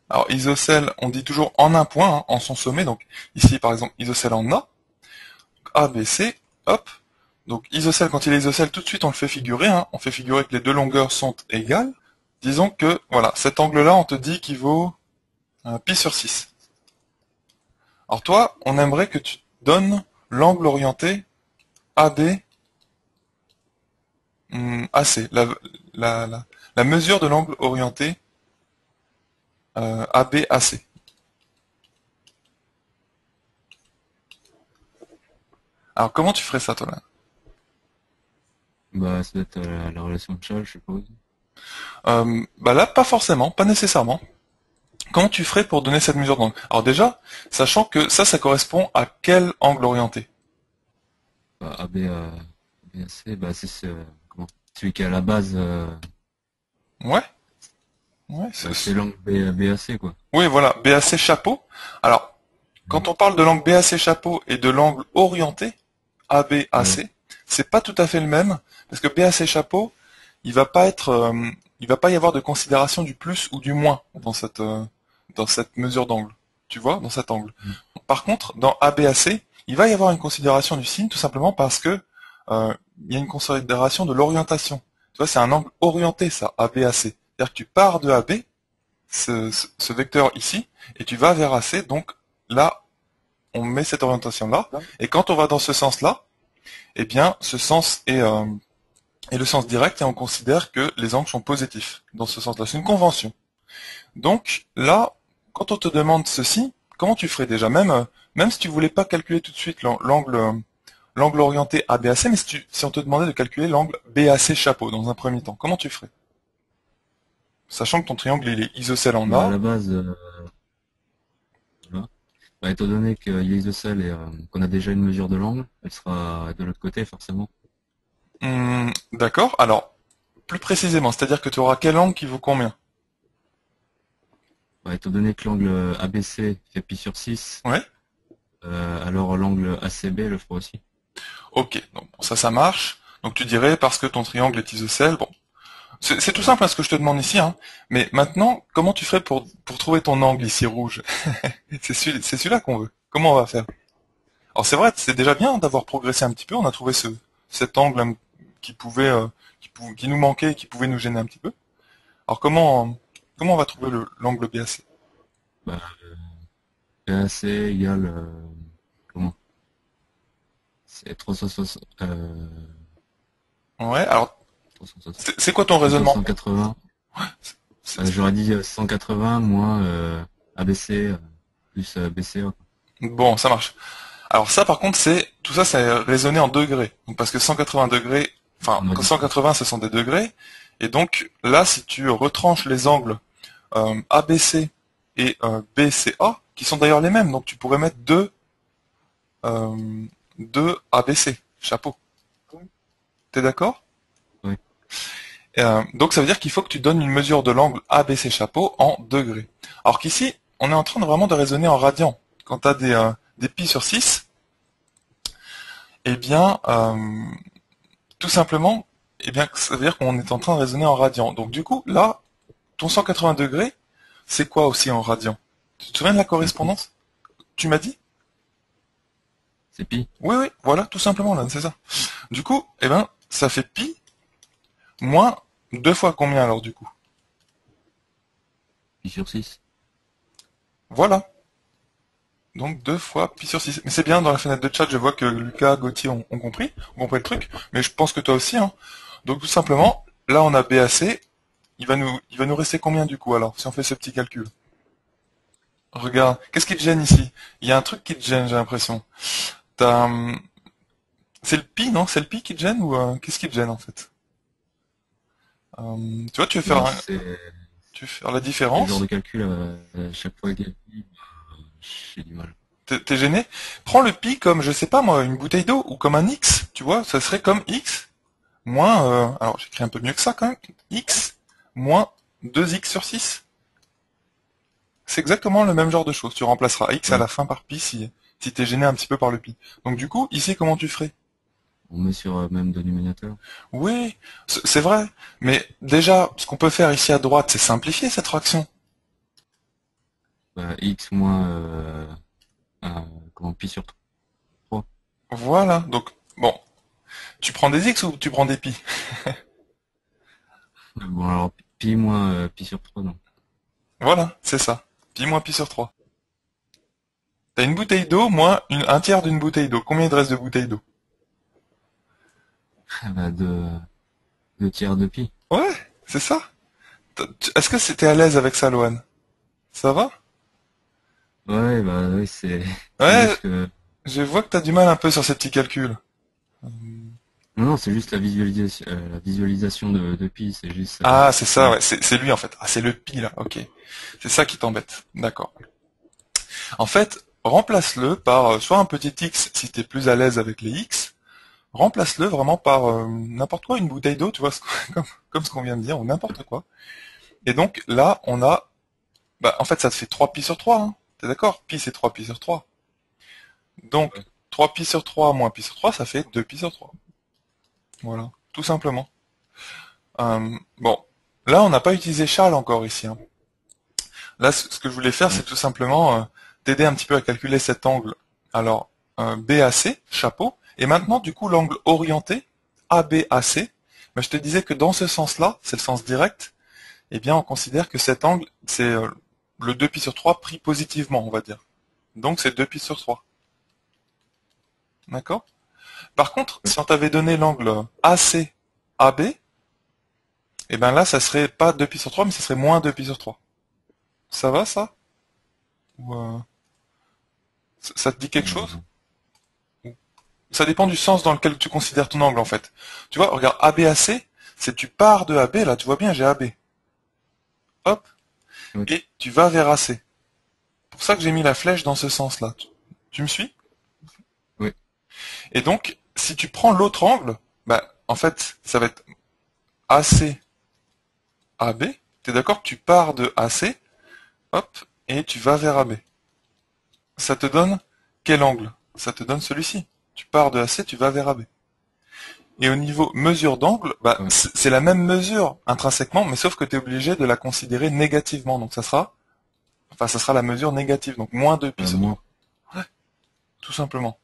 Alors isocèle, on dit toujours en un point, hein, en son sommet. Donc ici par exemple isocèle en A, A, B, C, hop. Donc isocèle, quand il est isocèle, tout de suite on le fait figurer, hein. On fait figurer que les deux longueurs sont égales. Disons que voilà, cet angle-là, on te dit qu'il vaut pi sur 6. Alors toi, on aimerait que tu donnes l'angle orienté AB AC, la mesure de l'angle orienté AB AC. Alors comment tu ferais ça toi là? Bah, ça doit être la relation de charge, je suppose. Bah là, pas forcément, pas nécessairement. Comment tu ferais pour donner cette mesure d'angle? Alors déjà, sachant que ça correspond à quel angle orienté? Bah, BAC, bah, c'est comment? Celui qui est à la base, Ouais, ouais, bah, c'est l'angle BAC, quoi. oui, voilà, BAC chapeau. Alors, Mhm. quand on parle de l'angle BAC chapeau et de l'angle orienté, Ouais. ABAC, c'est pas tout à fait le même, parce que BAC chapeau, il va pas être, il va pas y avoir de considération du plus ou du moins dans cette mesure d'angle. Tu vois, dans cet angle. Mhm. Par contre, dans ABAC, il va y avoir une considération du signe, tout simplement parce que il y a une considération de l'orientation. Tu vois, c'est un angle orienté, ça, ABAC. C'est-à-dire que tu pars de AB, ce vecteur ici, et tu vas vers AC, donc là, on met cette orientation-là, et quand on va dans ce sens-là, eh bien, ce sens est le sens direct, et on considère que les angles sont positifs dans ce sens-là. C'est une convention. Donc là, quand on te demande ceci, comment tu ferais déjà, même si tu voulais pas calculer tout de suite l'angle orienté ABAC, mais si on te demandait de calculer l'angle BAC chapeau dans un premier temps, comment tu ferais? Sachant que ton triangle il est isocèle en Bah, à A. la base, voilà. Bah, étant donné qu'il y a isocèle et qu'on a déjà une mesure de l'angle, elle sera de l'autre côté, forcément. D'accord. Alors, plus précisément, c'est-à-dire que tu auras quel angle qui vaut combien? Bah, étant donné que l'angle ABC fait pi sur 6, Ouais. alors l'angle ACB le fera aussi. Ok. Donc bon, ça marche. Donc tu dirais parce que ton triangle est isocèle. Bon, c'est tout Ouais. simple hein, ce que je te demande ici. Hein. Mais maintenant, comment tu ferais pour trouver ton angle ici rouge? C'est celui-là qu'on veut. Comment on va faire? Alors c'est vrai, c'est déjà bien d'avoir progressé un petit peu. On a trouvé cet angle qui pouvait, qui nous manquait, et qui pouvait nous gêner un petit peu. Alors comment on va trouver l'angle BAC? Bah, BAC égale, comment? C'est 360, Ouais. Alors 360. c'est quoi ton Plutôt raisonnement? 180. C'est- J'aurais dit 180 moins ABC plus BCA, quoi. Bon, ça marche. Alors ça, par contre, tout ça, c'est raisonné en degrés. Donc, parce que 180 degrés, enfin On a dit ça. 180, ce sont des degrés. Et donc là, si tu retranches les angles ABC et BCA, qui sont d'ailleurs les mêmes, donc tu pourrais mettre deux ABC, chapeau. T'es d'accord? Ouais. Donc ça veut dire qu'il faut que tu donnes une mesure de l'angle ABC chapeau en degrés. Alors qu'ici, on est en train de vraiment de raisonner en radians. Quand tu as des pi sur 6, eh bien, tout simplement, eh bien, ça veut dire qu'on est en train de raisonner en radians. Donc du coup, là, ton 180 degrés, c'est quoi aussi en radians? Tu te souviens de la C'est pi. correspondance? Tu m'as dit? C'est pi. Oui, oui, voilà, tout simplement, là, c'est ça. Du coup, eh ben, ça fait pi moins deux fois combien alors du coup? Pi sur 6. Voilà. Donc deux fois pi sur 6. Mais c'est bien, dans la fenêtre de chat, je vois que Lucas, Gauthier ont compris le truc, mais je pense que toi aussi, hein. Donc tout Ouais. simplement, là on a BAC, il va nous rester combien du coup alors, si on fait ce petit calcul? Regarde, qu'est-ce qui te gêne ici? Il y a un truc qui te gêne, j'ai l'impression. T'as, c'est le pi, non? C'est le pi qui te gêne ou qu'est-ce qui te gêne en fait? Tu vois, Bah, c'est tu veux faire la le genre différence? de calcul à chaque fois égal pi, j'ai du mal. T'es gêné? Prends le pi comme, je sais pas moi, une bouteille d'eau ou comme un x, tu vois? Ça serait comme x moins, alors j'écris un peu mieux que ça quand même, x moins 2x sur 6. C'est exactement le même genre de chose. Tu remplaceras x à Ouais. la fin par pi si t'es gêné un petit peu par le pi. Donc du coup, ici, comment tu ferais? On met sur même dénominateur. Oui, c'est vrai. Mais déjà, ce qu'on peut faire ici à droite, c'est simplifier cette fraction. Bah, x moins comment pi sur 3. Voilà, donc, bon, tu prends des x ou tu prends des pi? Bon alors pi moins pi sur 3 non. Voilà, c'est ça. Pi moins pi sur 3. T'as une bouteille d'eau moins un tiers d'une bouteille d'eau. Combien il te reste de bouteilles d'eau? Ah bah deux tiers de pi. Ouais, c'est ça. Est-ce que c'était à l'aise avec ça, Loane? Ça va? Ouais bah oui c'est Ouais, juste que je vois que t'as du mal un peu sur ces petits calculs. non c'est juste la visualisation de pi, c'est juste ça. Ah, c'est ça, ouais, c'est lui en fait. Ah, c'est le pi là, ok. C'est ça qui t'embête. D'accord. En fait, remplace-le par soit un petit x si t'es plus à l'aise avec les x, remplace-le vraiment par n'importe quoi, une bouteille d'eau, tu vois, comme ce qu'on vient de dire, ou n'importe quoi. Et donc là, on a, bah, en fait, ça te fait 3 pi sur 3, hein. T'es d'accord? Pi c'est 3 pi sur 3. Donc, Ouais. 3 pi sur 3 moins pi sur 3, ça fait 2 pi sur 3. Voilà, tout simplement. Bon, là, on n'a pas utilisé Charles encore ici, hein. Là, ce que je voulais faire, c'est Ouais. tout simplement t'aider un petit peu à calculer cet angle. Alors, BAC, chapeau, et maintenant, du coup, l'angle orienté, ABAC, ben, je te disais que dans ce sens-là, c'est le sens direct, eh bien, on considère que cet angle, c'est le 2 pi sur 3 pris positivement, on va dire. Donc, c'est 2 pi sur 3. D'accord? Par contre, Ouais. si on t'avait donné l'angle AC-AB, eh ben là, ça serait pas 2 pi sur 3, mais ça serait moins 2 pi sur 3. Ça va, ça? Ou, ça te dit quelque chose? Euh, Ça dépend du sens dans lequel tu considères ton angle, en fait. Tu vois, regarde, ABAC, c'est tu pars de AB, là, tu vois bien, j'ai AB. Hop, ouais. et tu vas vers AC. C'est pour ça que j'ai mis la flèche dans ce sens-là. Tu me suis? Ouais. Et donc, si tu prends l'autre angle, bah, en fait, ça va être AC, AB. T'es d'accord que tu pars de AC, hop, et tu vas vers AB. Ça te donne quel angle? Ça te donne celui-ci. Tu pars de AC, tu vas vers AB. Et au niveau mesure d'angle, bah, Ouais. c'est la même mesure intrinsèquement, mais sauf que tu es obligé de la considérer négativement. Donc ça sera la mesure négative, donc moins 2 pi sur Moins. 3. Ouais, tout simplement.